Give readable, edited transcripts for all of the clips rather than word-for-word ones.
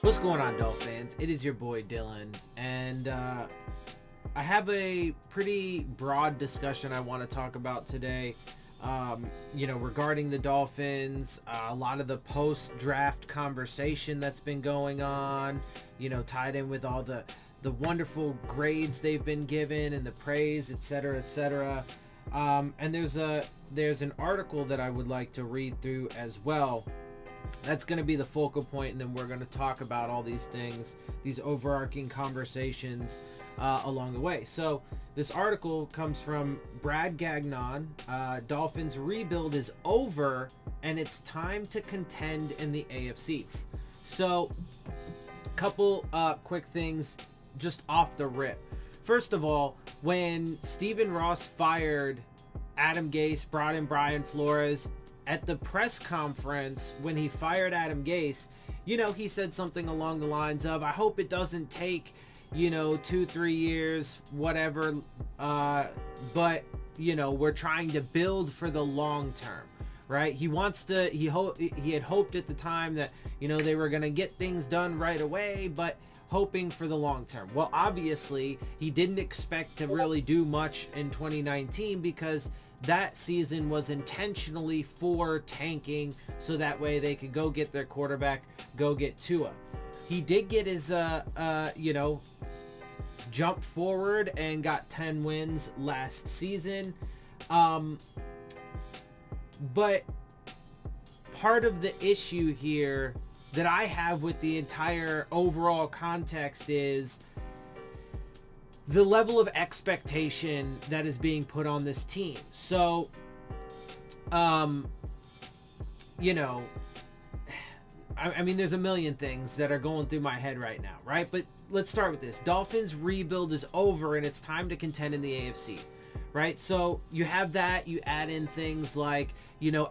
What's going on, Dolphins? It is your boy Dillon, and I have a pretty broad discussion I want to talk about today. Regarding the Dolphins, a lot of the post-draft conversation that's been going on, tied in with all the wonderful grades they've been given and the praise, etc., etc. And there's an article that I would like to read through as well. That's going to be the focal point, and then we're going to talk about all these things, these overarching conversations along the way. So this article comes from Brad Gagnon. Dolphins rebuild is over, and it's time to contend in the AFC. So a couple quick things just off the rip. First of all, when Stephen Ross fired Adam Gase, brought in Brian Flores, at the press conference when he fired Adam Gase, he said something along the lines of, I hope it doesn't take, 2-3 years, whatever, but, we're trying to build for the long term, right? He had hoped at the time that, they were going to get things done right away, but hoping for the long term. Well, obviously, he didn't expect to really do much in 2019 because that season was intentionally for tanking, so that way they could go get their quarterback, go get Tua. He did get his, jump forward and got 10 wins last season. But part of the issue here that I have with the entire overall context is the level of expectation that is being put on this team. So, I mean, there's a million things that are going through my head right now, right? But let's start with this. Dolphins rebuild is over, and it's time to contend in the AFC, right? So you have that. You add in things like,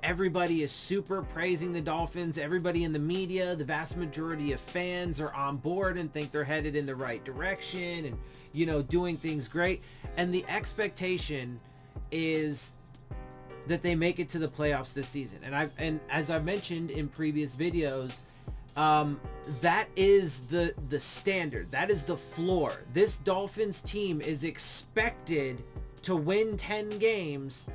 everybody is super praising the Dolphins. Everybody in the media, the vast majority of fans are on board and think they're headed in the right direction and, doing things great. And the expectation is that they make it to the playoffs this season. And as I've mentioned in previous videos, that is the standard. That is the floor. This Dolphins team is expected to win 10 games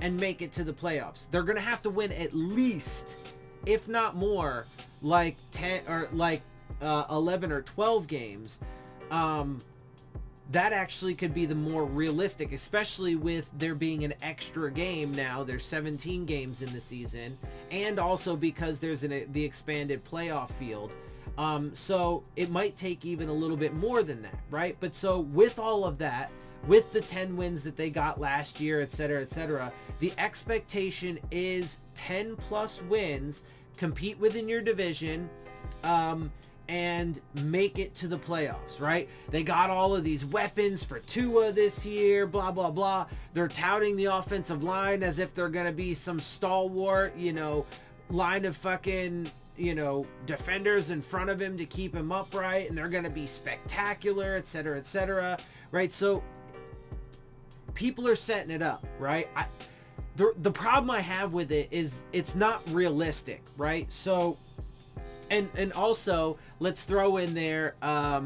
and make it to the playoffs. They're going to have to win at least, if not more, like 10 or like 11 or 12 games. That actually could be the more realistic, especially with there being an extra game now. There's 17 games in the season, and also because there's the expanded playoff field. So it might take even a little bit more than that, right? But so with all of that, with the 10 wins that they got last year, et cetera, the expectation is 10 plus wins, compete within your division, and make it to the playoffs, right? They got all of these weapons for Tua this year, blah, blah, blah. They're touting the offensive line as if they're going to be some stalwart, line of fucking, defenders in front of him to keep him upright, and they're going to be spectacular, et cetera, right? So people are setting it up, right? The problem I have with it is it's not realistic, right? So, and also, let's throw in there, I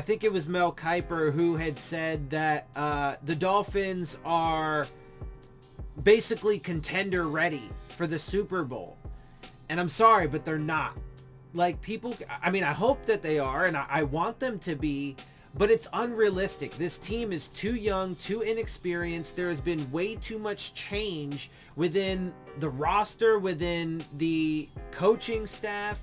think it was Mel Kiper who had said that the Dolphins are basically contender ready for the Super Bowl. And I'm sorry, but they're not. Like, people, I mean, I hope that they are, and I want them to be, but it's unrealistic. This team is too young, too inexperienced. There has been way too much change within the roster, within the coaching staff.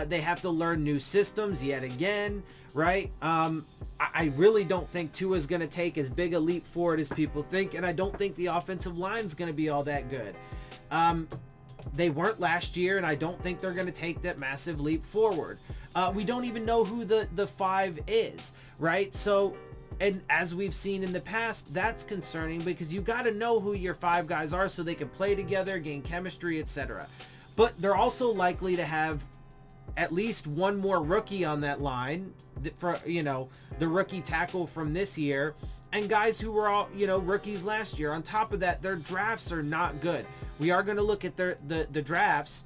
They have to learn new systems yet again, right? I really don't think Tua's going to take as big a leap forward as people think, and I don't think the offensive line's going to be all that good. They weren't last year, and I don't think they're going to take that massive leap forward. We don't even know who the 5 is, right? So, and as we've seen in the past, that's concerning because you got to know who your 5 guys are so they can play together, gain chemistry, etc. But they're also likely to have at least one more rookie on that line for, the rookie tackle from this year, and guys who were all, rookies last year. On top of that, their drafts are not good. We are going to look at the drafts.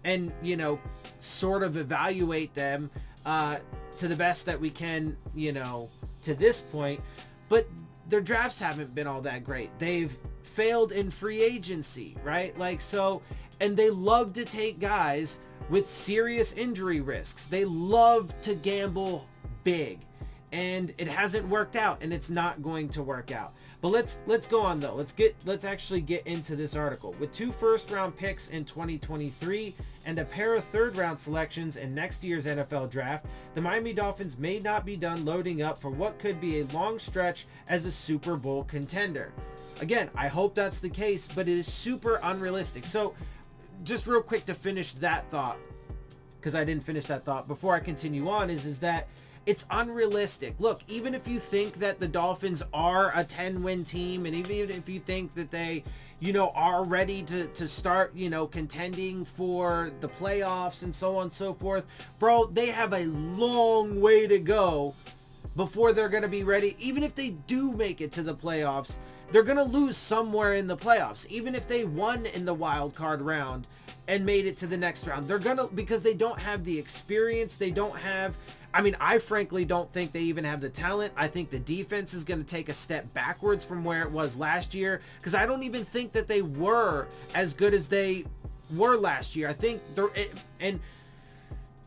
and, you know, sort of evaluate them to the best that we can, you know, to this point. But their drafts haven't been all that great. They've failed in free agency, right? Like, so, and they love to take guys with serious injury risks. They love to gamble big, and it hasn't worked out, and it's not going to work out. But let's go on though. Let's actually get into this article. With 2 first-round picks in 2023 and a pair of third-round selections in next year's NFL draft, the Miami Dolphins may not be done loading up for what could be a long stretch as a Super Bowl contender. Again, I hope that's the case, but it is super unrealistic. So, just real quick to finish that thought, because I didn't finish that thought before I continue on, is that it's unrealistic. Look, even if you think that the Dolphins are a 10-win team, and even if you think that they, you know, are ready to start, you know, contending for the playoffs and so on and so forth, bro, they have a long way to go before they're going to be ready. Even if they do make it to the playoffs, they're going to lose somewhere in the playoffs. Even if they won in the wild card round and made it to the next round, they're going to, because they don't have the experience, they don't have, I mean, I frankly don't think they even have the talent. I think the defense is going to take a step backwards from where it was last year, because I don't even think that they were as good as they were last year. I think and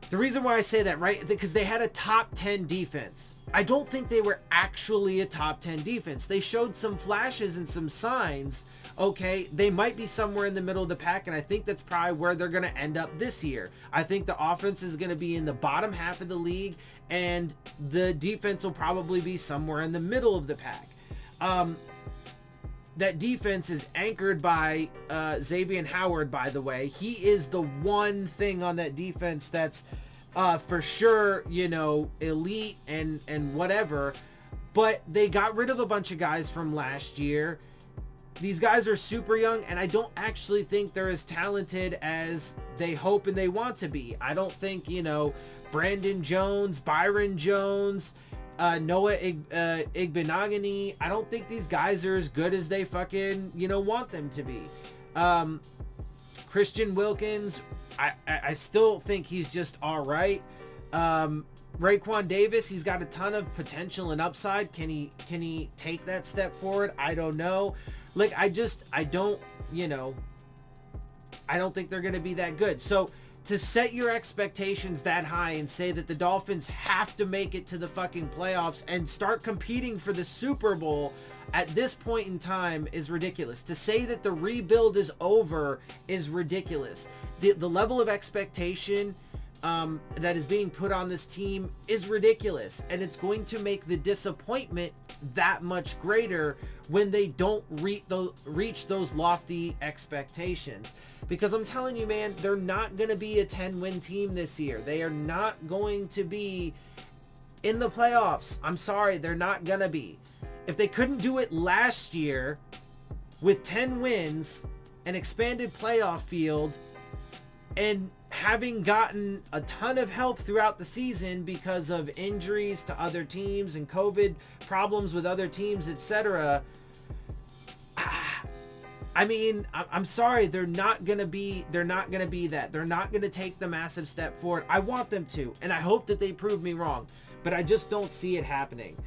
the reason why I say that, right, because they had a top 10 defense. I don't think they were actually a top 10 defense. They showed some flashes and some signs. Okay, they might be somewhere in the middle of the pack, and I think that's probably where they're going to end up this year. I think the offense is going to be in the bottom half of the league, and the defense will probably be somewhere in the middle of the pack. That defense is anchored by Xavier Howard, by the way. He is the one thing on that defense that's for sure, you know, elite and whatever. But they got rid of a bunch of guys from last year. These guys are super young, and I don't actually think they're as talented as they hope and they want to be. I don't think, you know, Brandon Jones, Byron Jones, Noah Igbenogany, I don't think these guys are as good as they fucking, you know, want them to be. Christian Wilkins, I still think he's just all right. Raekwon Davis, he's got a ton of potential and upside. Can he take that step forward? I don't know. Like, I don't, you know, I don't think they're going to be that good. So to set your expectations that high and say that the Dolphins have to make it to the fucking playoffs and start competing for the Super Bowl at this point in time is ridiculous. To say that the rebuild is over is ridiculous. The level of expectation that is being put on this team is ridiculous, and it's going to make the disappointment that much greater when they don't reach those lofty expectations. Because I'm telling you, man, they're not going to be a 10-win team this year. They are not going to be in the playoffs. I'm sorry, they're not going to be. If they couldn't do it last year with 10 wins, an expanded playoff field, and having gotten a ton of help throughout the season because of injuries to other teams and COVID problems with other teams, etc. I mean, I'm sorry, they're not gonna be that. They're not gonna take the massive step forward. I want them to, and I hope that they prove me wrong, but I just don't see it happening.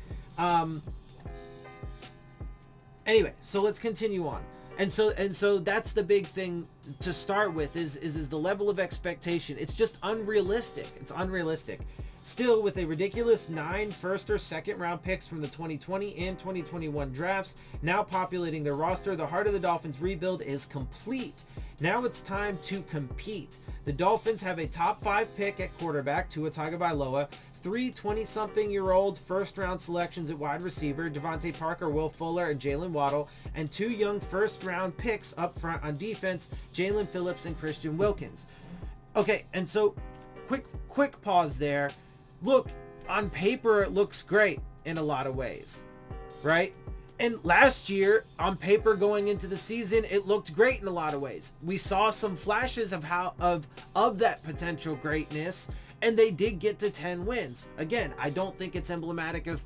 Anyway, so let's continue on. And so that's the big thing to start with is the level of expectation. It's just unrealistic. It's unrealistic. Still, with a ridiculous 9 first or second round picks from the 2020 and 2021 drafts now populating their roster, the heart of the Dolphins rebuild is complete. Now it's time to compete. The Dolphins have a top 5 pick at quarterback, Tua Tagovailoa, 3 20-something-year-old first-round selections at wide receiver, Devontae Parker, Will Fuller, and Jalen Waddle, and 2 young first-round picks up front on defense, Jalen Phillips and Christian Wilkins. Okay, and so quick pause there. Look, on paper, it looks great in a lot of ways, right? And last year, on paper going into the season, it looked great in a lot of ways. We saw some flashes of that potential greatness, and they did get to 10 wins. Again, I don't think it's emblematic of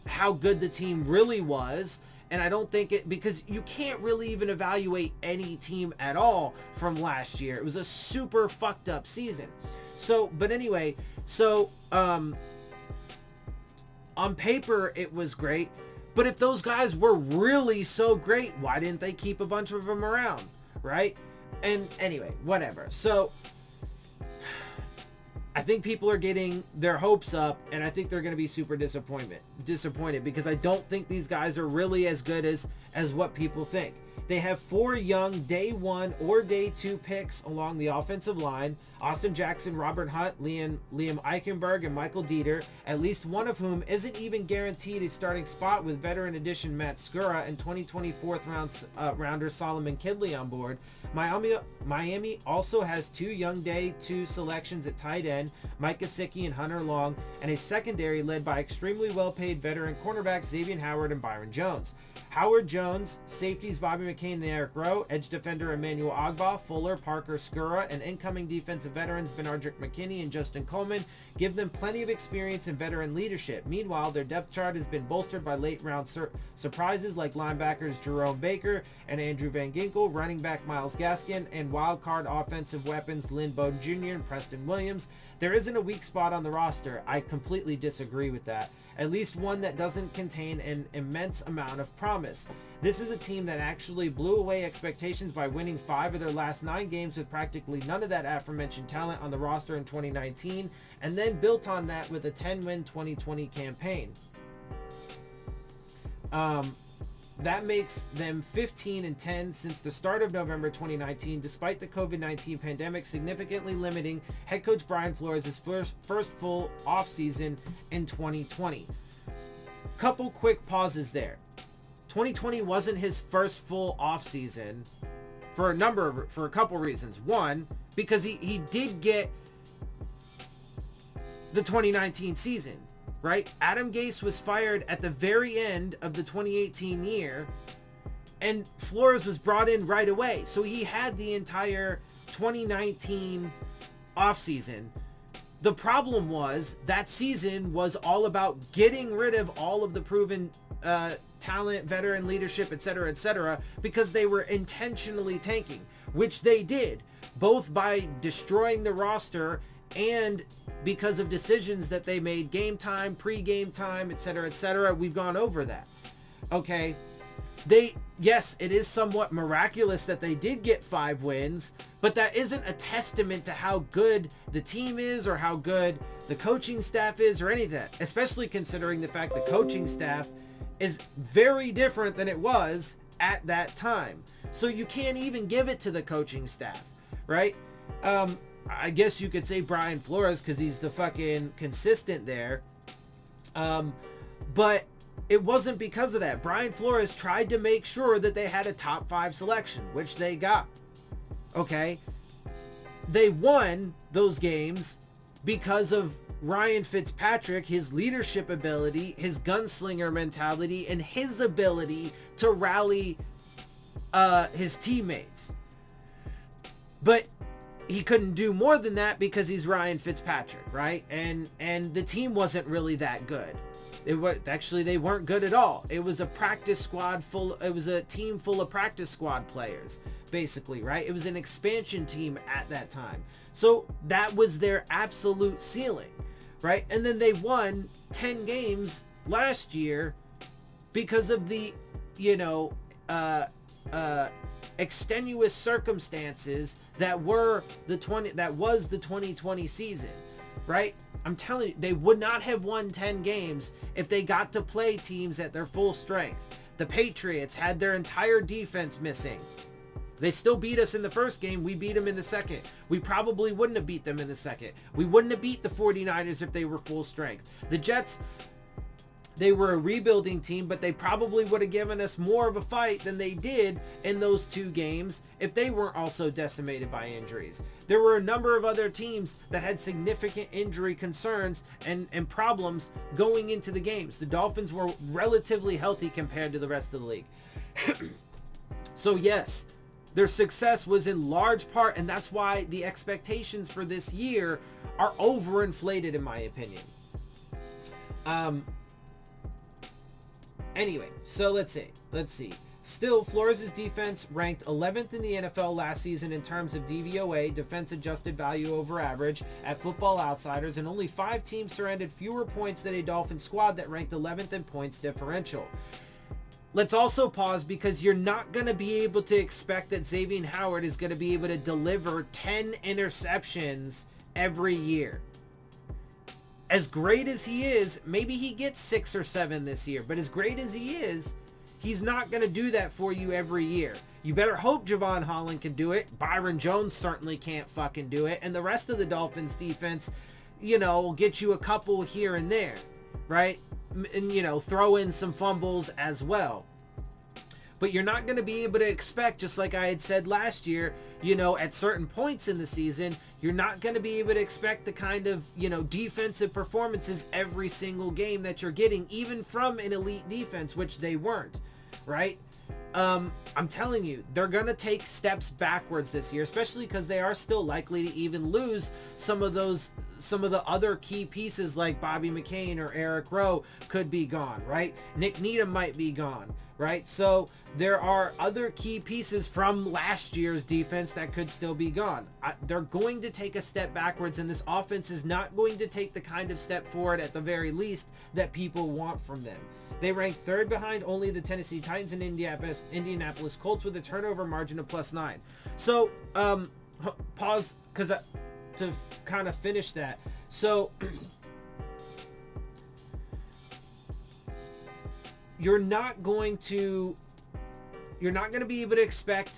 how good the team really was, And I don't think it, because you can't really even evaluate any team at all from last year. It was a super fucked up season. So, but anyway, so on paper it was great, but if those guys were really so great, why didn't they keep a bunch of them around, right? And anyway, whatever. So I think people are getting their hopes up, and I think they're going to be super disappointed because I don't think these guys are really as good as what people think. They have 4 young day 1 or day 2 picks along the offensive line: Austin Jackson, Robert Hunt, Liam Eichenberg, and Michael Dieter, at least one of whom isn't even guaranteed a starting spot, with veteran addition Matt Skura and 2020 rounder Solomon Kidley on board. Miami also has 2 young day 2 selections at tight end, Mike Gesicki and Hunter Long, and a secondary led by extremely well-paid veteran cornerbacks Xavier Howard and Byron Jones. Howard Jones, safeties Bobby McCain and Eric Rowe, edge defender Emmanuel Ogbah, Fuller, Parker, Skura, and incoming defensive veterans Benardrick McKinney and Justin Coleman give them plenty of experience and veteran leadership. Meanwhile, their depth chart has been bolstered by late-round surprises like linebackers Jerome Baker and Andrew Van Ginkel, running back Myles Gaskin, and wild-card offensive weapons Lynn Bowden Jr. and Preston Williams. There isn't a weak spot on the roster. I completely disagree with that. At least one that doesn't contain an immense amount of promise. This is a team that actually blew away expectations by winning 5 of their last 9 games with practically none of that aforementioned talent on the roster in 2019, and then built on that with a 10-win 2020 campaign. That makes them 15-10 since the start of November 2019, despite the COVID-19 pandemic significantly limiting head coach Brian Flores' first full offseason in 2020. Couple quick pauses there. 2020 wasn't his first full offseason for a couple reasons. One, because he did get the 2019 season. Right? Adam Gase was fired at the very end of the 2018 year, and Flores was brought in right away. So he had the entire 2019 offseason. The problem was that season was all about getting rid of all of the proven talent, veteran leadership, etc., because they were intentionally tanking, which they did, both by destroying the roster and because of decisions that they made, game time, pre-game time, etc. We've gone over that. Okay. Yes, it is somewhat miraculous that they did get 5 wins, but that isn't a testament to how good the team is or how good the coaching staff is or any of that, especially considering the fact the coaching staff is very different than it was at that time. So you can't even give it to the coaching staff, right? I guess you could say Brian Flores because he's the fucking consistent there. But it wasn't because of that. Brian Flores tried to make sure that they had a top 5 selection, which they got. Okay. They won those games because of Ryan Fitzpatrick, his leadership ability, his gunslinger mentality, and his ability to rally his teammates. But he couldn't do more than that because he's Ryan Fitzpatrick, right? And the team wasn't really that good. They weren't good at all. It was a team full of practice squad players, basically, right? It was an expansion team at that time. So that was their absolute ceiling, right? And then they won 10 games last year because of the, extenuous circumstances that was the 2020 season, right? I'm telling you, they would not have won 10 games if they got to play teams at their full strength. The Patriots had their entire defense missing. They still beat us in the first game. We beat them in the second. We probably wouldn't have beat them in the second. We wouldn't have beat the 49ers if they were full strength. The Jets, they were a rebuilding team, but they probably would have given us more of a fight than they did in those 2 games if they weren't also decimated by injuries. There were a number of other teams that had significant injury concerns and problems going into the games. The Dolphins were relatively healthy compared to the rest of the league. So yes, their success was in large part, and that's why the expectations for this year are overinflated in my opinion. Anyway, so let's see. Still, Flores' defense ranked 11th in the NFL last season in terms of DVOA, defense adjusted value over average, at Football Outsiders, and only 5 teams surrendered fewer points than a Dolphins squad that ranked 11th in points differential. Let's also pause, because you're not going to be able to expect that Xavier Howard is going to be able to deliver 10 interceptions every year. As great as he is, maybe he gets 6 or 7 this year, but as great as he is, he's not going to do that for you every year. You better hope Javon Holland can do it. Byron Jones certainly can't fucking do it. And the rest of the Dolphins defense, will get you a couple here and there, right? And, throw in some fumbles as well. But you're not going to be able to expect, just like I had said last year, at certain points in the season, you're not going to be able to expect the kind of, defensive performances every single game that you're getting, even from an elite defense, which they weren't, right? I'm telling you, they're going to take steps backwards this year, especially because they are still likely to even lose some of the other key pieces, like Bobby McCain or Eric Rowe could be gone, right? Nick Needham might be gone, right? So there are other key pieces from last year's defense that could still be gone. They're going to take a step backwards, and this offense is not going to take the kind of step forward, at the very least, that people want from them. They rank 3rd behind only the Tennessee Titans and Indianapolis Colts, with a turnover margin of +9. So, pause, because to kind of finish that. So, you're not going to be able to expect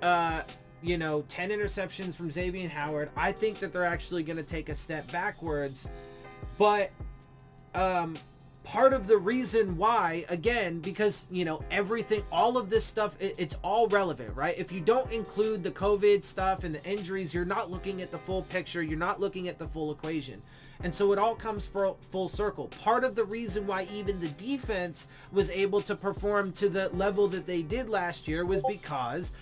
10 interceptions from Xavier Howard. I think that they're actually going to take a step backwards, but part of the reason why, again, because everything, all of this stuff, it's all relevant, right? If you don't include the COVID stuff and the injuries, you're not looking at the full picture, you're not looking at the full equation. And so it all comes full circle. Part of the reason why even the defense was able to perform to the level that they did last year was because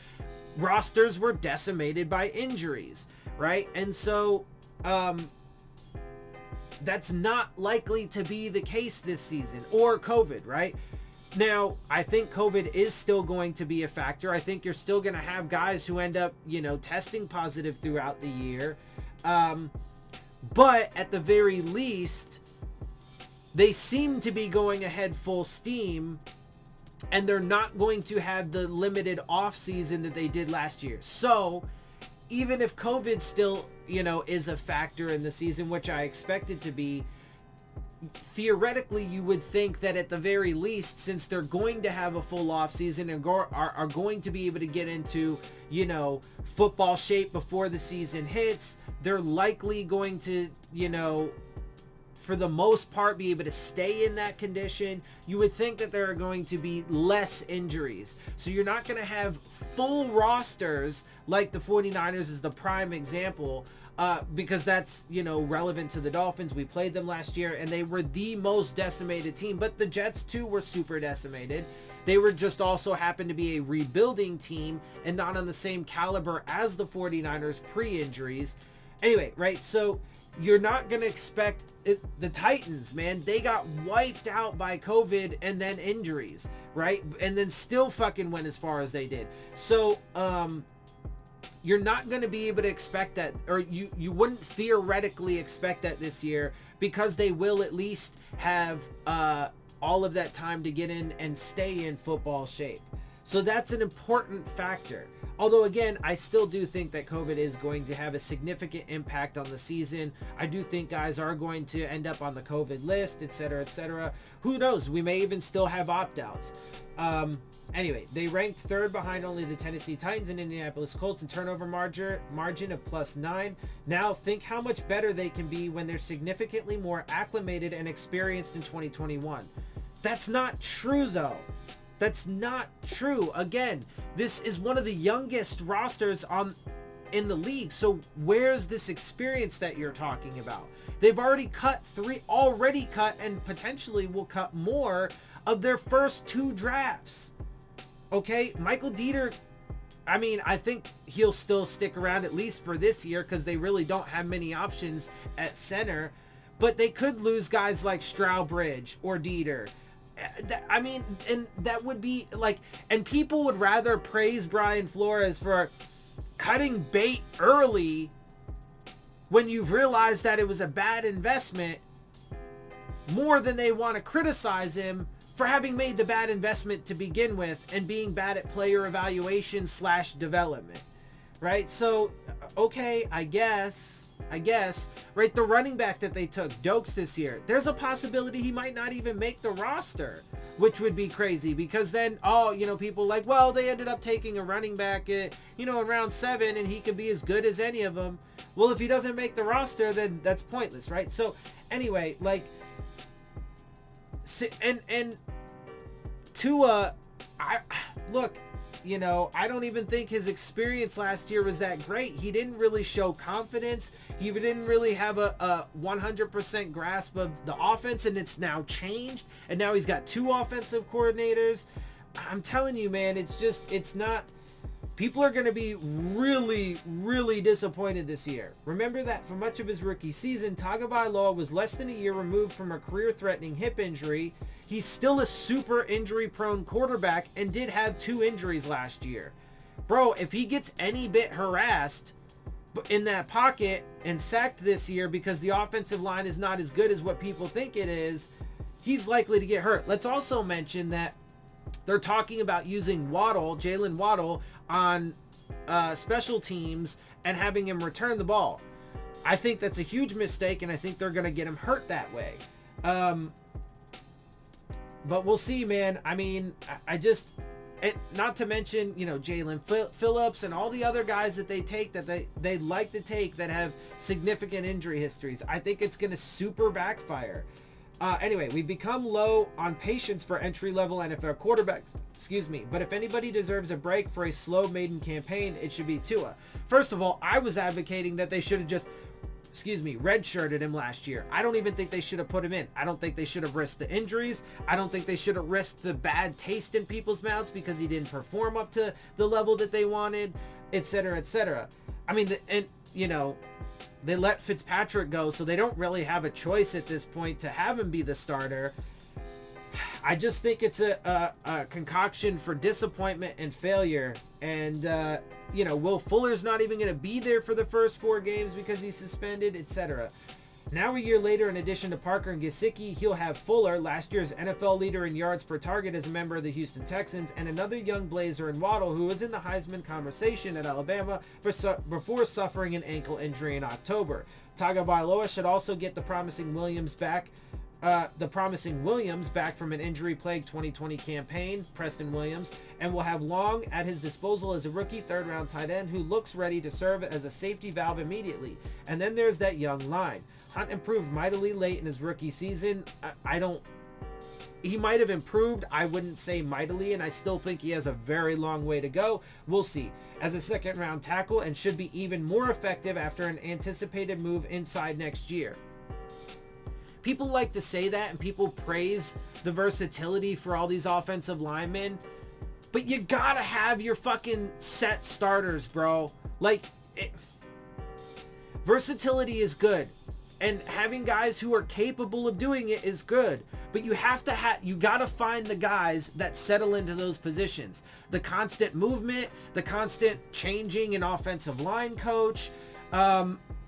rosters were decimated by injuries, right? And so that's not likely to be the case this season, or COVID, right? Now, I think COVID is still going to be a factor. I think you're still going to have guys who end up, testing positive throughout the year. But at the very least, they seem to be going ahead full steam, and they're not going to have the limited off season that they did last year. So even if COVID still, is a factor in the season, which I expect it to be, theoretically you would think that at the very least, since they're going to have a full off season and are going to be able to get into, football shape before the season hits, they're likely going to, for the most part, be able to stay in that condition. You would think that there are going to be less injuries. So you're not going to have full rosters like the 49ers is the prime example, because that's, relevant to the Dolphins. We played them last year, and they were the most decimated team. But the Jets, too, were super decimated. They were just also happened to be a rebuilding team and not on the same caliber as the 49ers pre-injuries. Anyway, right, so you're not going to expect the Titans, man. They got wiped out by COVID and then injuries, right? And then still fucking went as far as they did. So, you're not going to be able to expect that, or you wouldn't theoretically expect that this year, because they will at least have all of that time to get in and stay in football shape. So that's an important factor. Although, again, I still do think that COVID is going to have a significant impact on the season. I do think guys are going to end up on the COVID list, etc., etc. Who knows? We may even still have opt-outs. Anyway, they ranked 3rd behind only the Tennessee Titans and Indianapolis Colts in turnover margin of +9. Now, think how much better they can be when they're significantly more acclimated and experienced in 2021. That's not true, though. That's not true. Again, this is one of the youngest rosters in the league. So where's this experience that you're talking about? They've already cut and potentially will cut more of their first 2 drafts. Okay, Michael Dieter, I think he'll still stick around at least for this year, because they really don't have many options at center. But they could lose guys like Stroudsbridge or Dieter. I mean, and that would be like, and people would rather praise Brian Flores for cutting bait early when you've realized that it was a bad investment, more than they want to criticize him for having made the bad investment to begin with and being bad at player evaluation / development, right? So, okay, I guess, right? The running back that they took, Dokes, this year, there's a possibility he might not even make the roster, which would be crazy, because then, people like, well, they ended up taking a running back at, in round 7, and he could be as good as any of them. Well, if he doesn't make the roster, then that's pointless, right? So anyway, like, and Tua, I don't even think his experience last year was that great. He didn't really show confidence. He didn't really have a 100% grasp of the offense, and it's now changed. And now he's got 2 offensive coordinators. I'm telling you, man, it's not. People are going to be really, really disappointed this year. Remember that for much of his rookie season, Tagovailoa was less than a year removed from a career-threatening hip injury. He's still a super injury-prone quarterback and did have 2 injuries last year. Bro, if he gets any bit harassed in that pocket and sacked this year because the offensive line is not as good as what people think it is, he's likely to get hurt. Let's also mention that they're talking about using Jalen Waddle, on special teams and having him return the ball. I think that's a huge mistake, and I think they're going to get him hurt that way. But we'll see, man. I mean, not to mention, Jalen Phillips and all the other guys that they take, that they like to take, that have significant injury histories. I think it's going to super backfire. Anyway, we've become low on patience for entry-level NFL quarterbacks. But if anybody deserves a break for a slow maiden campaign, it should be Tua. First of all, I was advocating that they should have just, redshirted him last year. I don't even think they should have put him in. I don't think they should have risked the injuries. I don't think they should have risked the bad taste in people's mouths because he didn't perform up to the level that they wanted, etc., etc. I mean, they let Fitzpatrick go, so they don't really have a choice at this point to have him be the starter. I just think it's a concoction for disappointment and failure. And, Will Fuller's not even going to be there for the first 4 games because he's suspended, etc. Now a year later, in addition to Parker and Gesicki, he'll have Fuller, last year's NFL leader in yards per target as a member of the Houston Texans, and another young Blazer in Waddle, who was in the Heisman conversation at Alabama before suffering an ankle injury in October. Tagovailoa should also get the promising Williams back from an injury-plagued 2020 campaign, Preston Williams, and will have Long at his disposal as a rookie third-round tight end who looks ready to serve as a safety valve immediately. And then there's that young line. Hunt improved mightily late in his rookie season. He might have improved. I wouldn't say mightily, and I still think he has a very long way to go. We'll see. As a second-round tackle, and should be even more effective after an anticipated move inside next year. People like to say that, and people praise the versatility for all these offensive linemen, but you gotta have your fucking set starters, bro. Versatility is good, and having guys who are capable of doing it is good, but you gotta find the guys that settle into those positions. The constant movement, the constant changing in offensive line coach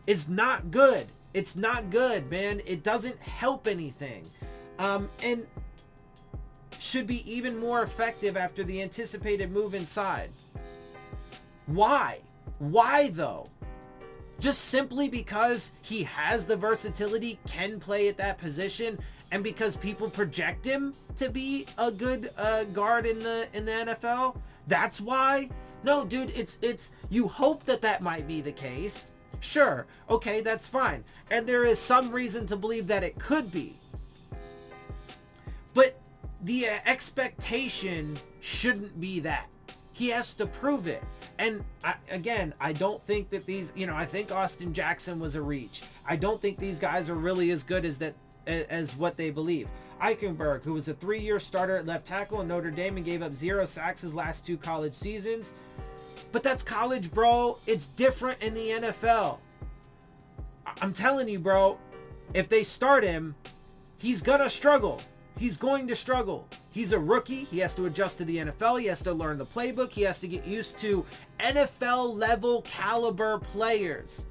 is not good. It's not good, man. It doesn't help anything. And should be even more effective after the anticipated move inside. Why? Why, though? Just simply because he has the versatility, can play at that position, and because people project him to be a good guard in the NFL? That's why? No, dude, it's you hope that might be the case. Sure, okay, that's fine. And there is some reason to believe that it could be. But the expectation shouldn't be that. He has to prove it. And I don't think that these, I think Austin Jackson was a reach. I don't think these guys are really as good as what they believe. Eichenberg, who was a 3-year starter at left tackle in Notre Dame and gave up 0 sacks his last 2 college seasons. But that's college, bro. It's different in the NFL. I'm telling you, bro, if they start him, he's gonna struggle. He's going to struggle. He's a rookie. He has to adjust to the NFL. He has to learn the playbook. He has to get used to NFL level caliber players.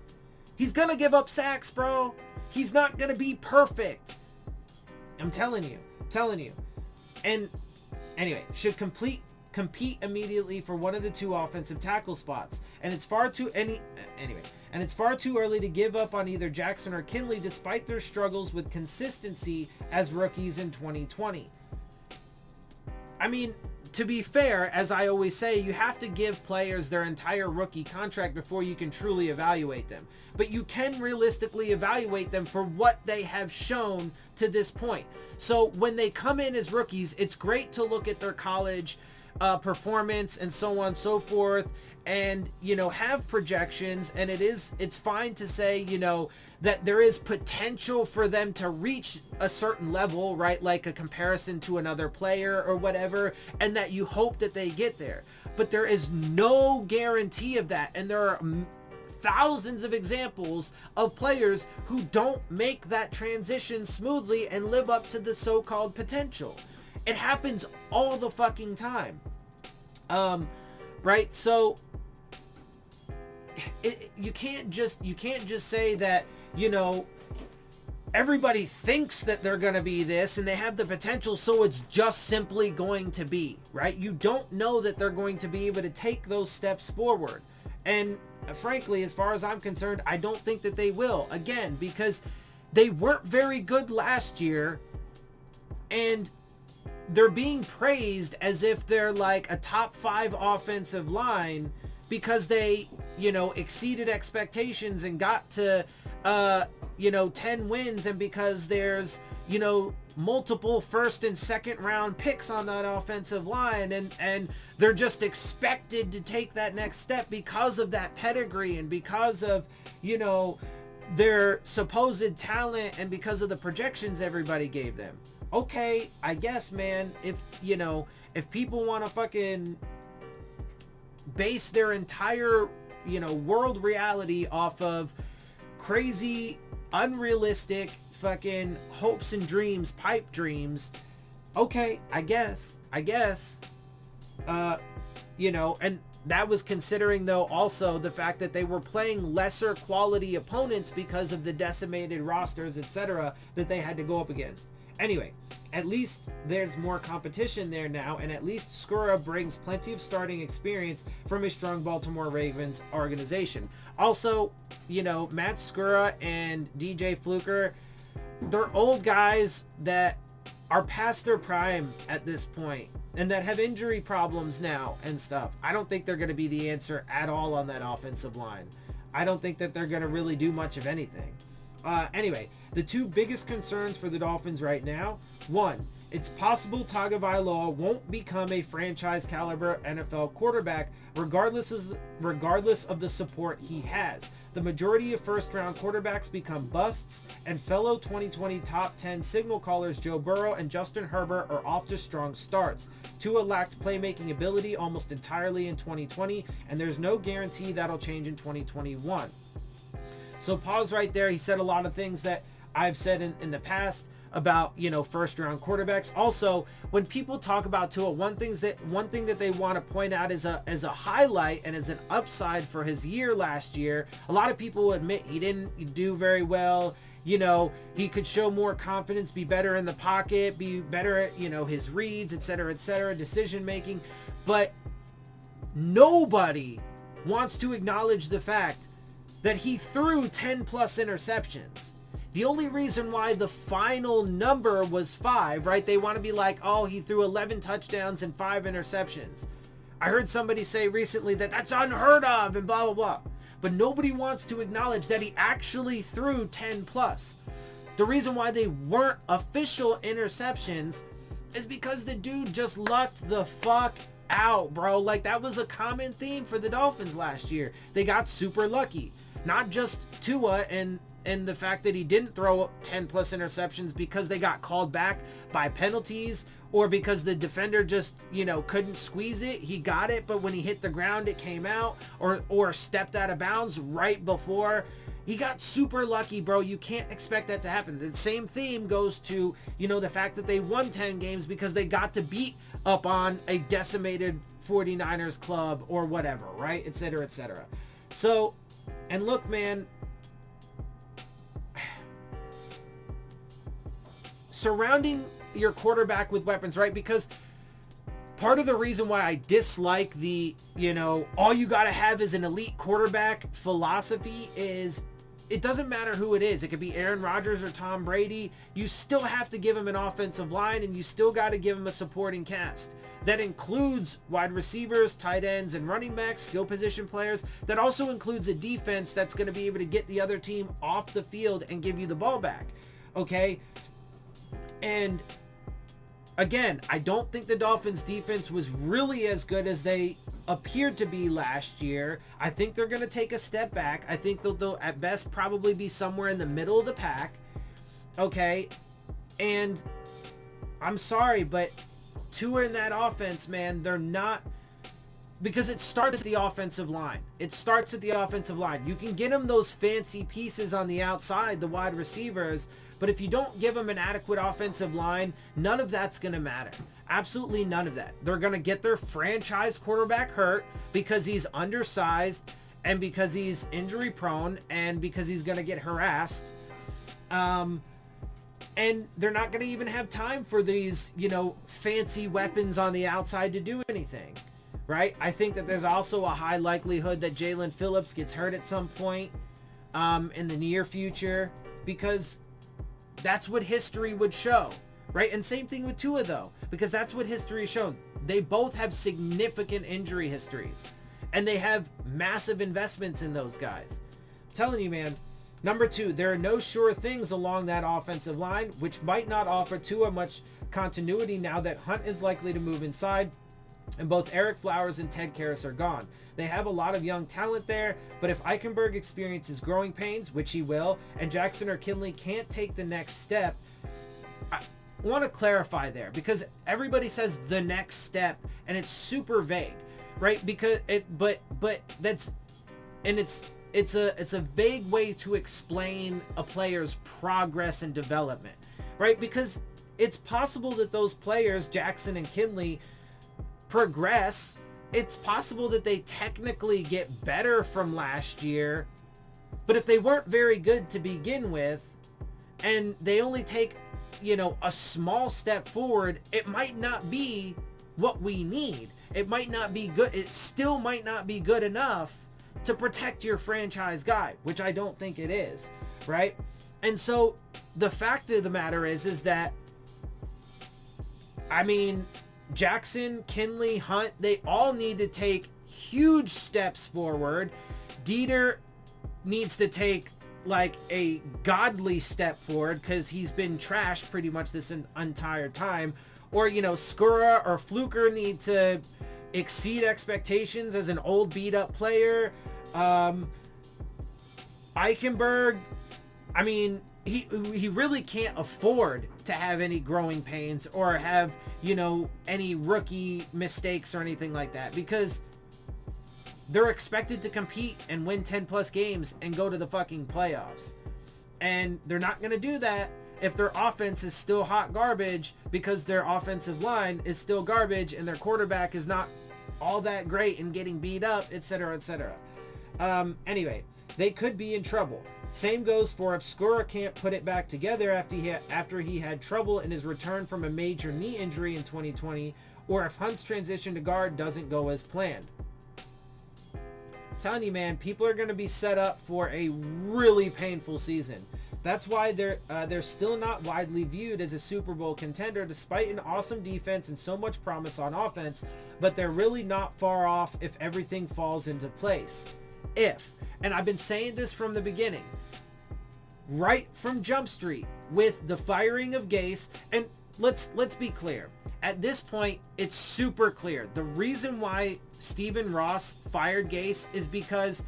He's going to give up sacks, bro. He's not going to be perfect. I'm telling you. And anyway, should compete immediately for one of the two offensive tackle spots. And it's far too early to give up on either Jackson or Kinley despite their struggles with consistency as rookies in 2020. I mean, to be fair, as I always say, you have to give players their entire rookie contract before you can truly evaluate them. But you can realistically evaluate them for what they have shown to this point. So when they come in as rookies, it's great to look at their college performance and so on and so forth, and have projections, and it's fine to say that there is potential for them to reach a certain level, right, like a comparison to another player or whatever, and that you hope that they get there. But there is no guarantee of that, and there are thousands of examples of players who don't make that transition smoothly and live up to the so-called potential. It happens all the fucking time. Right? So you can't just say that, everybody thinks that they're going to be this and they have the potential, so it's just simply going to be, right? You don't know that they're going to be able to take those steps forward. And frankly, as far as I'm concerned, I don't think that they will. Again, because they weren't very good last year, and they're being praised as if they're like a top 5 offensive line because they, exceeded expectations and got to, 10 wins, and because there's, multiple first and second round picks on that offensive line, and they're just expected to take that next step because of that pedigree and because of, their supposed talent and because of the projections everybody gave them. Okay, I guess, man, if people want to fucking base their entire, world reality off of crazy, unrealistic fucking hopes and dreams, pipe dreams, okay, I guess, and that was considering, though, also the fact that they were playing lesser quality opponents because of the decimated rosters, etc., that they had to go up against. Anyway, at least there's more competition there now, and at least Skura brings plenty of starting experience from a strong Baltimore Ravens organization. Also, Matt Skura and DJ Fluker, they're old guys that are past their prime at this point and that have injury problems now and stuff. I don't think they're going to be the answer at all on that offensive line. I don't think that they're going to really do much of anything. Anyway, the two biggest concerns for the Dolphins right now: one, it's possible Tagovailoa won't become a franchise caliber NFL quarterback regardless of the support he has. The majority of first-round quarterbacks become busts, and fellow 2020 top 10 signal callers Joe Burrow and Justin Herbert are off to strong starts. Tua lacked playmaking ability almost entirely in 2020, and there's no guarantee that'll change in 2021. So pause right there. He said a lot of things that I've said in the past about, first round quarterbacks. Also, when people talk about Tua, one thing that they want to point out as a highlight and as an upside for his year last year, a lot of people admit he didn't do very well. He could show more confidence, be better in the pocket, be better at, his reads, etc., decision making. But nobody wants to acknowledge the fact that he threw 10 plus interceptions. The only reason why the final number was 5, right? They want to be like, oh, he threw 11 touchdowns and 5 interceptions. I heard somebody say recently that that's unheard of and blah, blah, blah. But nobody wants to acknowledge that he actually threw 10 plus. The reason why they weren't official interceptions is because the dude just lucked the fuck out, bro. Like, that was a common theme for the Dolphins last year. They got super lucky. Not just Tua and the fact that he didn't throw 10 plus interceptions because they got called back by penalties or because the defender just, couldn't squeeze it. He got it, but when he hit the ground, it came out or stepped out of bounds right before, He got super lucky, bro. You can't expect that to happen. The same theme goes to, the fact that they won 10 games because they got to beat up on a decimated 49ers club or whatever, right? Et cetera, et cetera. So, and look, man, surrounding your quarterback with weapons, right? Because part of the reason why I dislike the, all you got to have is an elite quarterback philosophy is it doesn't matter who it is. It could be Aaron Rodgers or Tom Brady. You still have to give him an offensive line, and you still got to give him a supporting cast. That includes wide receivers, tight ends, and running backs, skill position players. That also includes a defense that's going to be able to get the other team off the field and give you the ball back. Okay? And again, I don't think the Dolphins defense was really as good as they appeared to be last year. I think they're going to take a step back. I think they'll at best probably be somewhere in the middle of the pack. Okay? And I'm sorry, but Tua in that offense, man, they're not, because it starts at the offensive line. It starts at the offensive line. You can get them those fancy pieces on the outside, the wide receivers, but if you don't give them an adequate offensive line, none of that's going to matter. Absolutely none of that. They're going to get their franchise quarterback hurt because he's undersized and because he's injury prone and because he's going to get harassed. And they're not going to even have time for these, fancy weapons on the outside to do anything, right? I think that there's also a high likelihood that Jalen Phillips gets hurt at some point in the near future because that's what history would show, right? And same thing with Tua, though, because that's what history has shown. They both have significant injury histories, and they have massive investments in those guys. I'm telling you, man. Number 2, there are no sure things along that offensive line, which might not offer Tua much continuity now that Hunt is likely to move inside, and both Eric Flowers and Ted Karras are gone. They have a lot of young talent there, but if Eichenberg experiences growing pains, which he will, and Jackson or Kinley can't take the next step, I want to clarify there, because everybody says the next step, and it's super vague, right? Because it's a vague way to explain a player's progress and development, right? Because it's possible that those players, Jackson and Kinley, progress. It's possible that they technically get better from last year, but if they weren't very good to begin with, and they only take, a small step forward, it might not be what we need. It might not be good. It still might not be good enough to protect your franchise guy, which I don't think it is, right? And so the fact of the matter is that, Jackson, Kinley, Hunt, they all need to take huge steps forward. Dieter needs to take like a godly step forward because he's been trashed pretty much this entire time. Or, Skura or Fluker need to exceed expectations as an old beat up player. Eichenberg, he really can't afford to have any growing pains or have, any rookie mistakes or anything like that, because they're expected to compete and win 10 plus games and go to the fucking playoffs. And they're not going to do that if their offense is still hot garbage because their offensive line is still garbage and their quarterback is not all that great and getting beat up, etc., etc. Anyway, they could be in trouble. Same goes for if Skura can't put it back together after he had trouble in his return from a major knee injury in 2020, or if Hunt's transition to guard doesn't go as planned. I'm telling you, man, people are going to be set up for a really painful season. That's why they're still not widely viewed as a Super Bowl contender, despite an awesome defense and so much promise on offense, but they're really not far off if everything falls into place. And I've been saying this from the beginning, right from Jump Street, with the firing of Gase, and let's be clear. At this point, it's super clear. The reason why Stephen Ross fired Gase is because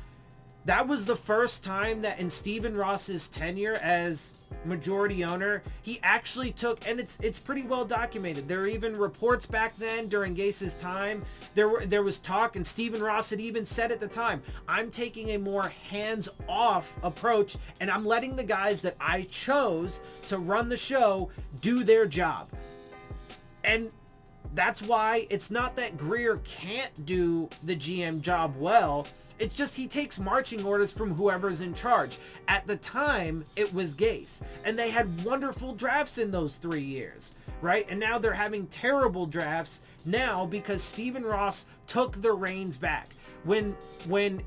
That was the first time that in Stephen Ross's tenure as majority owner, he actually took, and it's pretty well documented. There were even reports back then during Gase's time. There was talk, and Stephen Ross had even said at the time, I'm taking a more hands-off approach, and I'm letting the guys that I chose to run the show do their job. And that's why it's not that Grier can't do the GM job well. It's just he takes marching orders from whoever's in charge. At the time, it was Gase. And they had wonderful drafts in those 3 years, right? And now they're having terrible drafts now because Stephen Ross took the reins back. When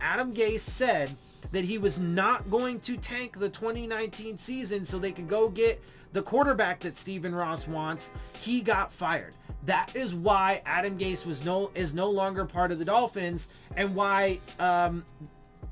Adam Gase said that he was not going to tank the 2019 season so they could go get the quarterback that Stephen Ross wants, he got fired. That is why Adam Gase is no longer part of the Dolphins, and why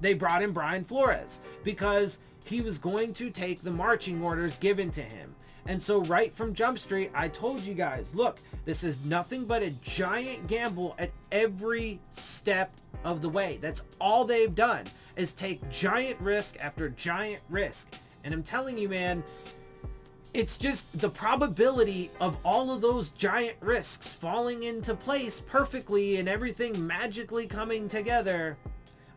they brought in Brian Flores, because he was going to take the marching orders given to him. And so right from Jump Street, I told you guys, look, this is nothing but a giant gamble at every step of the way. That's all they've done, is take giant risk after giant risk. And I'm telling you, man, it's just the probability of all of those giant risks falling into place perfectly and everything magically coming together.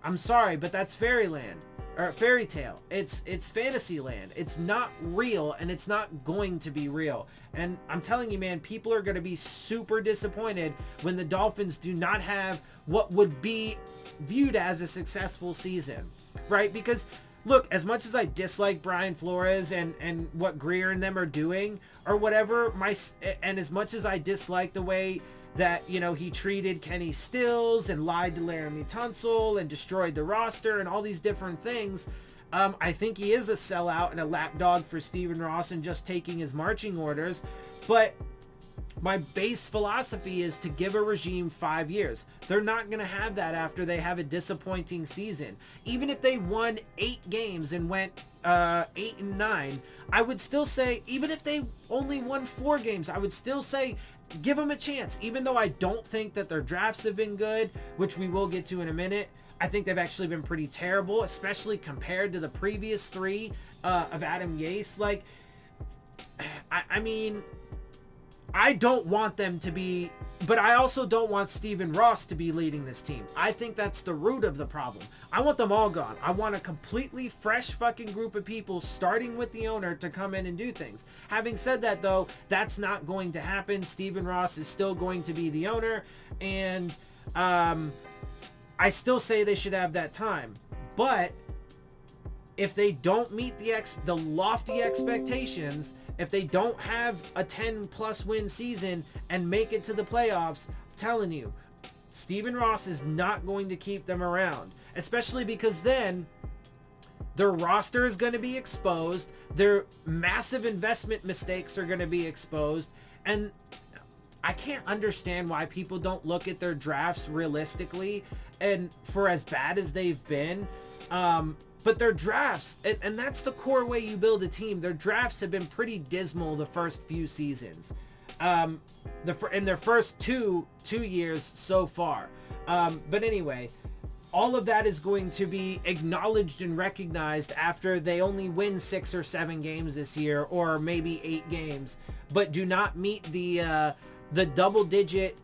I'm sorry, but that's fairyland or fairy tale. It's fantasy land. It's not real, and it's not going to be real. And I'm telling you, man, people are going to be super disappointed when the Dolphins do not have what would be viewed as a successful season, right? Because look, as much as I dislike Brian Flores and what Grier and them are doing or whatever, and as much as I dislike the way that, you know, he treated Kenny Stills and lied to Laramie Tunsil and destroyed the roster and all these different things, I think he is a sellout and a lapdog for Stephen Ross and just taking his marching orders. But my base philosophy is to give a regime 5 years. They're not going to have that after they have a disappointing season. Even if they won 8 games and went 8-9, I would still say, even if they only won 4 games, I would still say give them a chance. Even though I don't think that their drafts have been good, which we will get to in a minute, I think they've actually been pretty terrible, especially compared to the previous 3 of Adam Gase. Like, I mean, I don't want them to be, but I also don't want Stephen Ross to be leading this team. I think that's the root of the problem. I want them all gone. I want a completely fresh fucking group of people, starting with the owner, to come in and do things. Having said that, though, that's not going to happen. Stephen Ross is still going to be the owner, and I still say they should have that time. But if they don't meet the lofty expectations, if they don't have a 10-plus win season and make it to the playoffs, I'm telling you, Stephen Ross is not going to keep them around. Especially because then their roster is going to be exposed. Their massive investment mistakes are going to be exposed. And I can't understand why people don't look at their drafts realistically and for as bad as they've been. But their drafts, and that's the core way you build a team, their drafts have been pretty dismal the first few seasons. In their first two years so far. But anyway, all of that is going to be acknowledged and recognized after they only win 6 or 7 games this year, or maybe 8 games, but do not meet the double-digit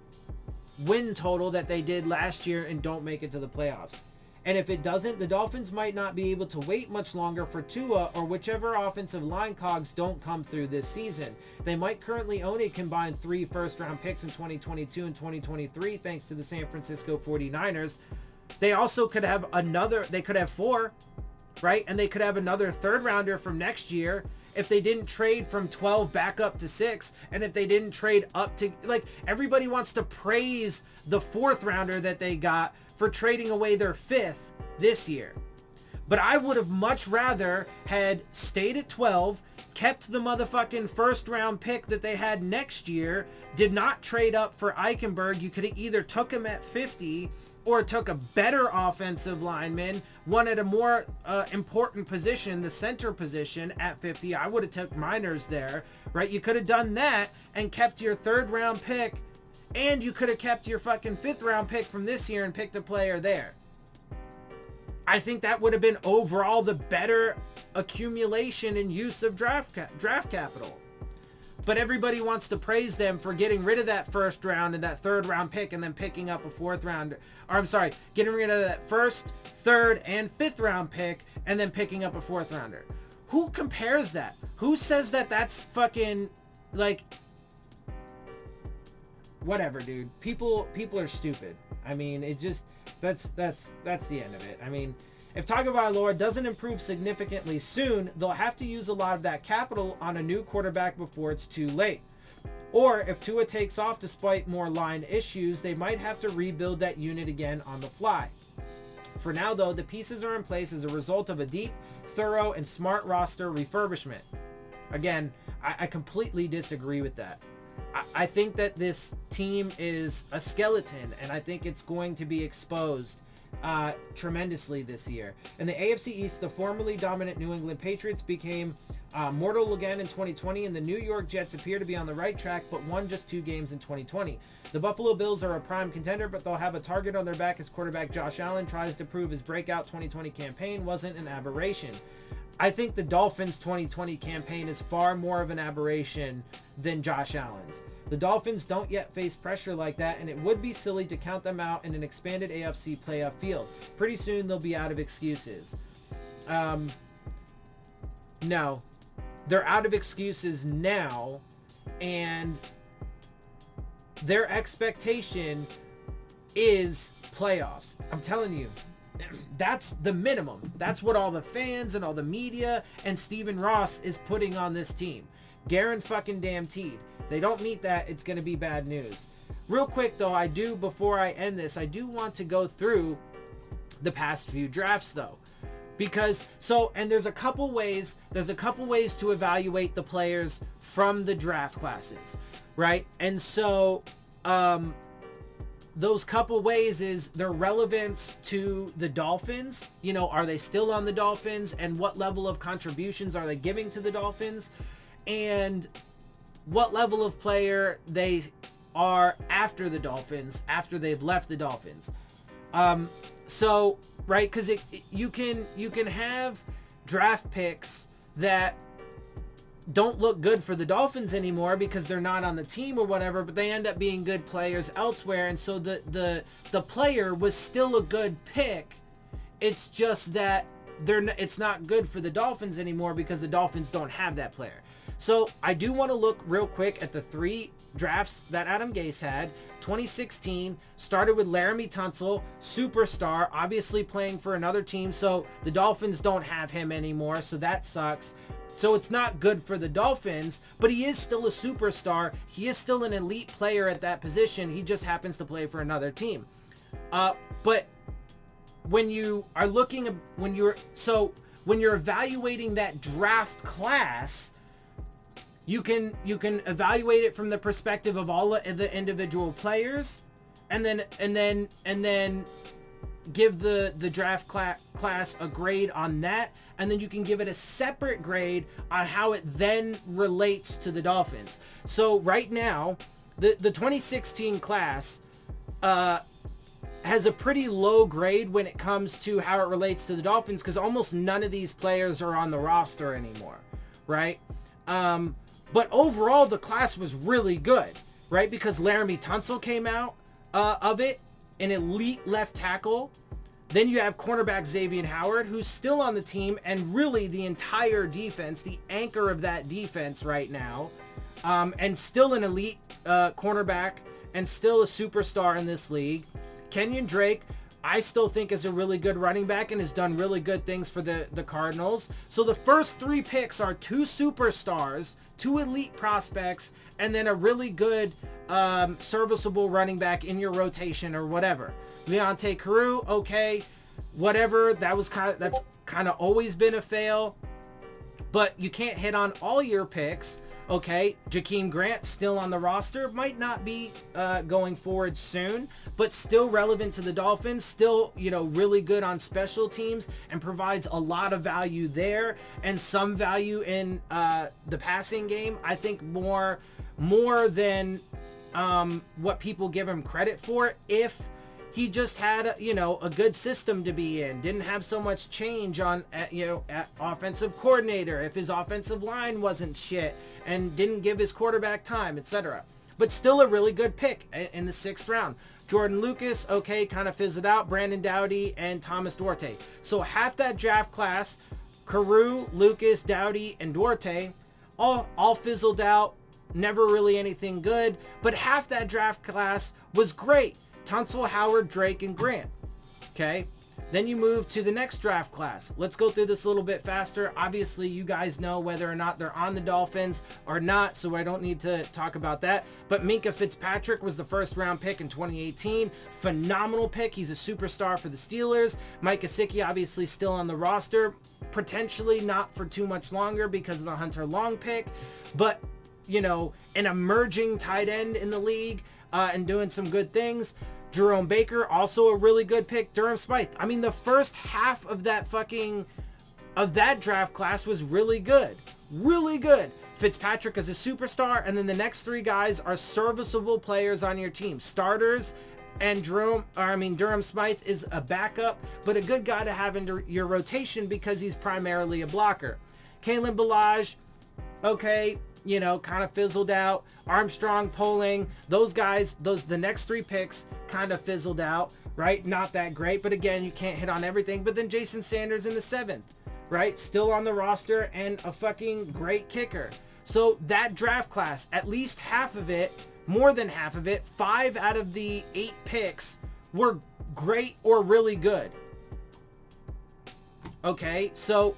win total that they did last year and don't make it to the playoffs. And if it doesn't, the Dolphins might not be able to wait much longer for Tua or whichever offensive line cogs don't come through this season. They might currently own a combined 3 first-round picks in 2022 and 2023 thanks to the San Francisco 49ers. They also could have they could have 4, right? And they could have another 3rd rounder from next year if they didn't trade from 12 back up to 6, and if they didn't trade up to, like, everybody wants to praise the 4th rounder that they got for trading away their 5th this year. But I would have much rather had stayed at 12, kept the motherfucking 1st round pick that they had next year, did not trade up for Eichenberg. You could have either took him at 50 or took a better offensive lineman, one at a more important position, the center position at 50. I would have took Miners there, right? You could have done that and kept your 3rd round pick, and you could have kept your fucking 5th round pick from this year and picked a player there. I think that would have been overall the better accumulation and use of draft capital. But everybody wants to praise them for getting rid of that first round and that third round pick and then picking up a fourth round. Or I'm sorry, getting rid of that first, third, and fifth round pick and then picking up a fourth rounder. Who compares that? Who says that that's fucking, like, whatever, dude. People are stupid. I mean, it just, that's the end of it. I mean, if Tagovailoa doesn't improve significantly soon, they'll have to use a lot of that capital on a new quarterback before it's too late. Or if Tua takes off despite more line issues, they might have to rebuild that unit again on the fly. For now, though, the pieces are in place as a result of a deep, thorough, and smart roster refurbishment. Again, I completely disagree with that. I think that this team is a skeleton, and I think it's going to be exposed tremendously this year. In the AFC East, the formerly dominant New England Patriots became mortal again in 2020, and the New York Jets appear to be on the right track, but won just 2 games in 2020. The Buffalo Bills are a prime contender, but they'll have a target on their back as quarterback Josh Allen tries to prove his breakout 2020 campaign wasn't an aberration. I think the Dolphins' 2020 campaign is far more of an aberration than Josh Allen's. The Dolphins don't yet face pressure like that, and it would be silly to count them out in an expanded AFC playoff field. Pretty soon they'll be out of excuses. No. They're out of excuses now, and their expectation is playoffs. I'm telling you, that's the minimum. That's what all the fans and all the media and Stephen Ross is putting on this team. Guaranteed. If they don't meet that, it's going to be bad news. Real quick though, before I end this, I do want to go through the past few drafts though. Because, and there's a couple ways to evaluate the players from the draft classes, right? And so, those couple ways is their relevance to the Dolphins. You know, are they still on the Dolphins? And what level of contributions are they giving to the Dolphins? And what level of player they are after the Dolphins, after they've left the Dolphins. Right, because you can have draft picks that don't look good for the Dolphins anymore because they're not on the team or whatever, but they end up being good players elsewhere, and so the player was still a good pick. It's just that it's not good for the Dolphins anymore because the Dolphins don't have that player. So I do want to look real quick at the 3 drafts that Adam Gase had. 2016 started with Laramie Tunsil, superstar, obviously playing for another team, so the Dolphins don't have him anymore, so that sucks. So it's not good for the Dolphins, but he is still a superstar. He is still an elite player at that position. He just happens to play for another team. But when you are when you're evaluating that draft class, you can evaluate it from the perspective of all of the individual players, and then give the draft class a grade on that, and then you can give it a separate grade on how it then relates to the Dolphins. So right now, the 2016 class has a pretty low grade when it comes to how it relates to the Dolphins, because almost none of these players are on the roster anymore, right? But overall, the class was really good, right? Because Laramie Tunsil came out of it, an elite left tackle. Then you have cornerback Xavier Howard, who's still on the team, and really the entire defense, the anchor of that defense right now, and still an elite cornerback, and still a superstar in this league. Kenyon Drake, I still think is a really good running back and has done really good things for the Cardinals. So the first 3 picks are 2 superstars, 2 elite prospects, and then a really good serviceable running back in your rotation or whatever. Leonte Carew, okay, whatever. That's kind of always been a fail, but you can't hit on all your picks. Okay, Jakeem Grant still on the roster, might not be going forward soon, but still relevant to the Dolphins, still, really good on special teams and provides a lot of value there and some value in the passing game. I think more than what people give him credit for, if he just had a good system to be in, didn't have so much change on at offensive coordinator, if his offensive line wasn't shit, and didn't give his quarterback time, etc. But still a really good pick in the 6th round. Jordan Lucas, okay, kind of fizzled out. Brandon Doughty and Thomas Duarte. So half that draft class, Carew, Lucas, Doughty, and Duarte, all fizzled out. Never really anything good. But half that draft class was great. Tunsil, Howard, Drake, and Grant. Okay? Then you move to the next draft class. Let's go through this a little bit faster. Obviously, you guys know whether or not they're on the Dolphins or not, so I don't need to talk about that. But Minkah Fitzpatrick was the 1st round pick in 2018. Phenomenal pick. He's a superstar for the Steelers. Mike Gesicki obviously still on the roster. Potentially not for too much longer because of the Hunter Long pick. But, an emerging tight end in the league and doing some good things. Jerome Baker, also a really good pick. Durham Smythe. I mean, the first half of that draft class was really good. Really good. Fitzpatrick is a superstar, and then the next 3 guys are serviceable players on your team. Starters, and Durham Smythe is a backup, but a good guy to have in your rotation because he's primarily a blocker. Kalen Ballage, okay, kind of fizzled out. Armstrong, Poling, those guys, the next 3 picks kind of fizzled out, right? Not that great, but again, you can't hit on everything. But then Jason Sanders in the 7th, right? Still on the roster and a fucking great kicker. So that draft class, at least half of it, more than half of it, 5 out of the 8 picks were great or really good. Okay, so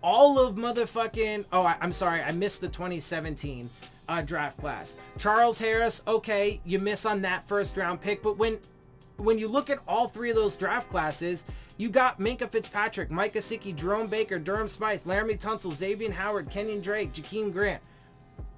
all of motherfucking... I'm sorry, I missed the 2017 draft class. Charles Harris, okay, you miss on that 1st round pick, but when you look at all 3 of those draft classes, you got Minkah Fitzpatrick, Mike Gesicki, Jerome Baker, Durham Smythe, Laramie Tunsil, Xavier Howard, Kenyon Drake, Jakeem Grant.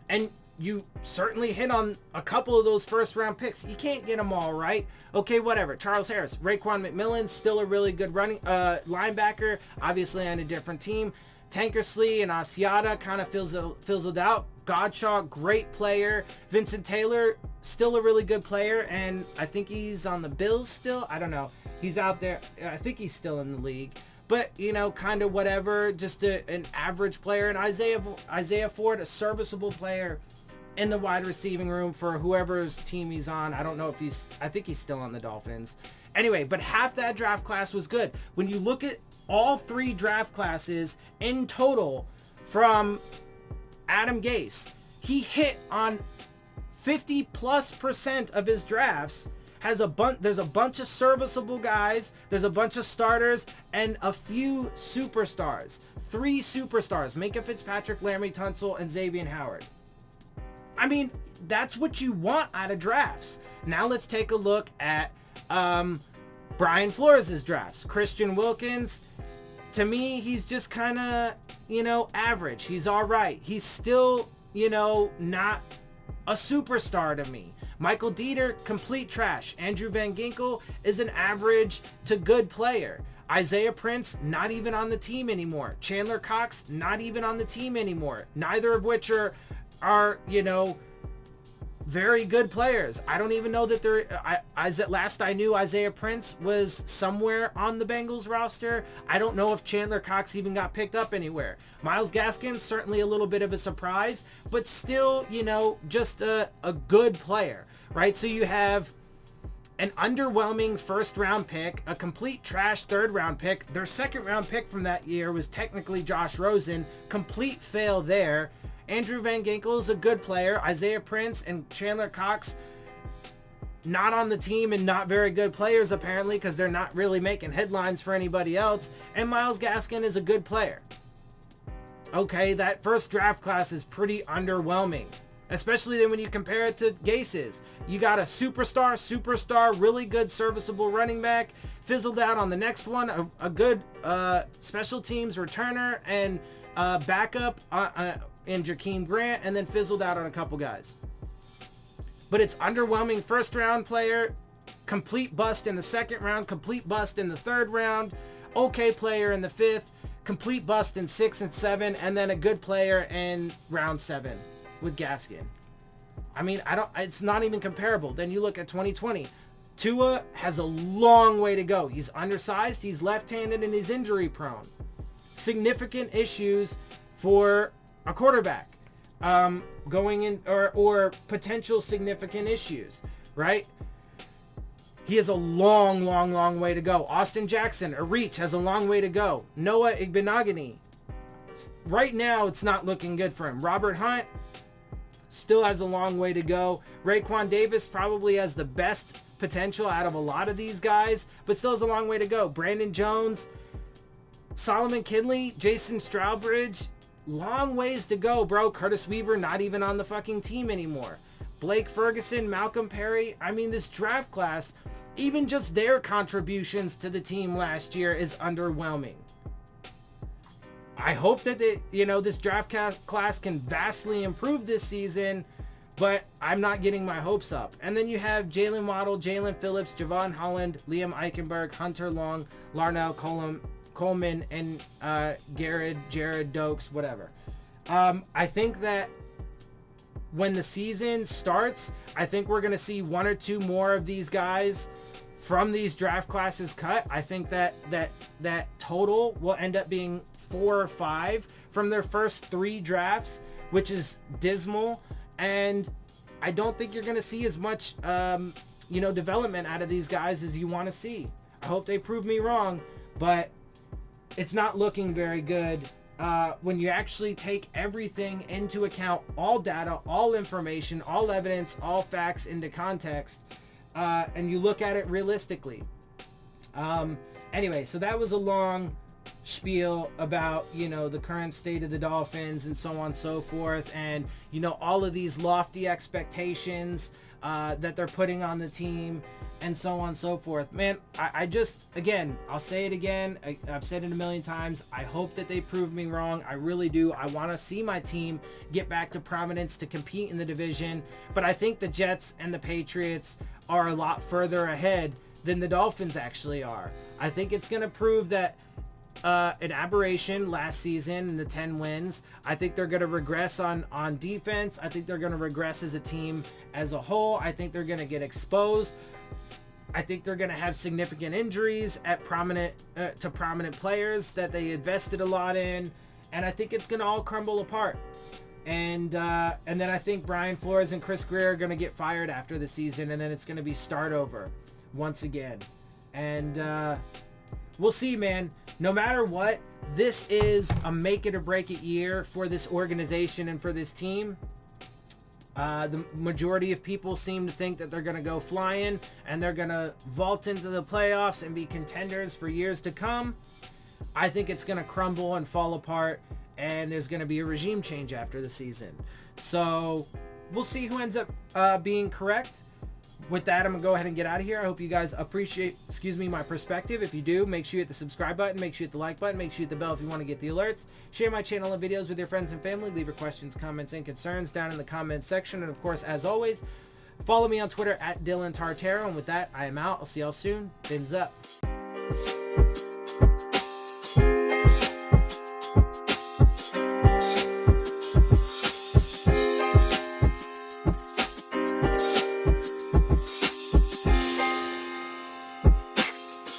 And you certainly hit on a couple of those 1st round picks. You can't get them all, right? Okay, whatever. Charles Harris, Raekwon McMillan, still a really good running linebacker, obviously on a different team. Tankersley and Asiata kind of fizzled out. Godshaw, great player. Vincent Taylor, still a really good player, and I think he's on the Bills still. I don't know. He's out there. I think he's still in the league. But, kind of whatever. Just an average player. And Isaiah Ford, a serviceable player in the wide receiving room for whoever's team he's on. I don't know if I think he's still on the Dolphins. Anyway, but half that draft class was good. When you look at all 3 draft classes in total from Adam Gase, he hit on 50+% of his drafts. There's a bunch of serviceable guys, there's a bunch of starters, and a few superstars. 3 superstars, Minkah Fitzpatrick, Laramie Tunsil, and Xavier Howard. I mean, that's what you want out of drafts. Now let's take a look at Brian Flores' drafts. Christian Wilkins, to me, he's just kind of, average. He's all right. He's still, not a superstar to me. Michael Dieter, complete trash. Andrew Van Ginkel is an average to good player. Isaiah Prince, not even on the team anymore. Chandler Cox, not even on the team anymore. Neither of which are very good players. I don't even know that last I knew, Isaiah Prince was somewhere on the Bengals roster. I don't know if Chandler Cox even got picked up anywhere. Myles Gaskin, certainly a little bit of a surprise, but still, just a good player, right? So you have an underwhelming 1st round pick, a complete trash 3rd round pick. Their 2nd round pick from that year was technically Josh Rosen. Complete fail there. Andrew Van Ginkel is a good player. Isaiah Prince and Chandler Cox, not on the team and not very good players apparently, because they're not really making headlines for anybody else. And Myles Gaskin is a good player. Okay, that 1st draft class is pretty underwhelming, especially then when you compare it to Gase's. You got a superstar, really good serviceable running back, fizzled out on the next one, a good special teams returner and backup in Jakeem Grant, and then fizzled out on a couple guys. But it's underwhelming 1st round player, complete bust in the 2nd round, complete bust in the 3rd round, okay player in the 5th, complete bust in 6 and 7, and then a good player in round 7 with Gaskin. I mean, it's not even comparable. Then you look at 2020. Tua has a long way to go. He's undersized, he's left-handed, and he's injury prone. Significant issues for a quarterback going in, or potential significant issues, right? He has a long way to go. Austin Jackson, a reach, has a long way to go. Noah Igbenogany, right now it's not looking good for him. Robert Hunt still has a long way to go. Raekwon Davis probably has the best potential out of a lot of these guys, but still has a long way to go. Brandon Jones, Solomon Kindley, Jason Stroudsbridge, long ways to go, bro. Curtis Weaver, not even on the fucking team anymore. Blake Ferguson, Malcolm Perry. I mean, this draft class, even just their contributions to the team last year is underwhelming. I hope that this draft class can vastly improve this season, but I'm not getting my hopes up. And then you have Jalen Waddle, Jalen Phillips, Javon Holland, Liam Eichenberg, Hunter Long, Larnell Coleman, and Jared Dokes, whatever. I think that when the season starts, I think we're going to see one or two more of these guys from these draft classes cut. I think that total will end up being 4 or 5 from their first 3 drafts, which is dismal. And I don't think you're going to see as much, development out of these guys as you want to see. I hope they prove me wrong, but it's not looking very good. When you actually take everything into account, all data, all information, all evidence, all facts into context, and you look at it realistically. Anyway, so that was a long spiel about, the current state of the Dolphins and so on and so forth, and, all of these lofty expectations that they're putting on the team and so on and so forth. Man, I just, again, I'll say it again. I've said it a million times. I hope that they prove me wrong. I really do. I want to see my team get back to prominence to compete in the division. But I think the Jets and the Patriots are a lot further ahead than the Dolphins actually are. I think it's going to prove that an aberration last season in the 10 wins. I think they're going to regress on defense. I think they're going to regress as a team as a whole. I think they're going to get exposed. I think they're going to have significant injuries at prominent players that they invested a lot in, and I think it's going to all crumble apart. And then I think Brian Flores and Chris Greer are going to get fired after the season, and then it's going to be start over once again. And we'll see, man. No matter what, this is a make it or break it year for this organization and for this team. The majority of people seem to think that they're going to go flying and they're going to vault into the playoffs and be contenders for years to come. I think it's going to crumble and fall apart, and there's going to be a regime change after the season. So we'll see who ends up being correct. With that, I'm going to go ahead and get out of here. I hope you guys appreciate, my perspective. If you do, make sure you hit the subscribe button, make sure you hit the like button, make sure you hit the bell if you want to get the alerts. Share my channel and videos with your friends and family. Leave your questions, comments, and concerns down in the comments section. And of course, as always, follow me on Twitter at Dillon Tartaro. And with that, I am out. I'll see y'all soon. Fins up.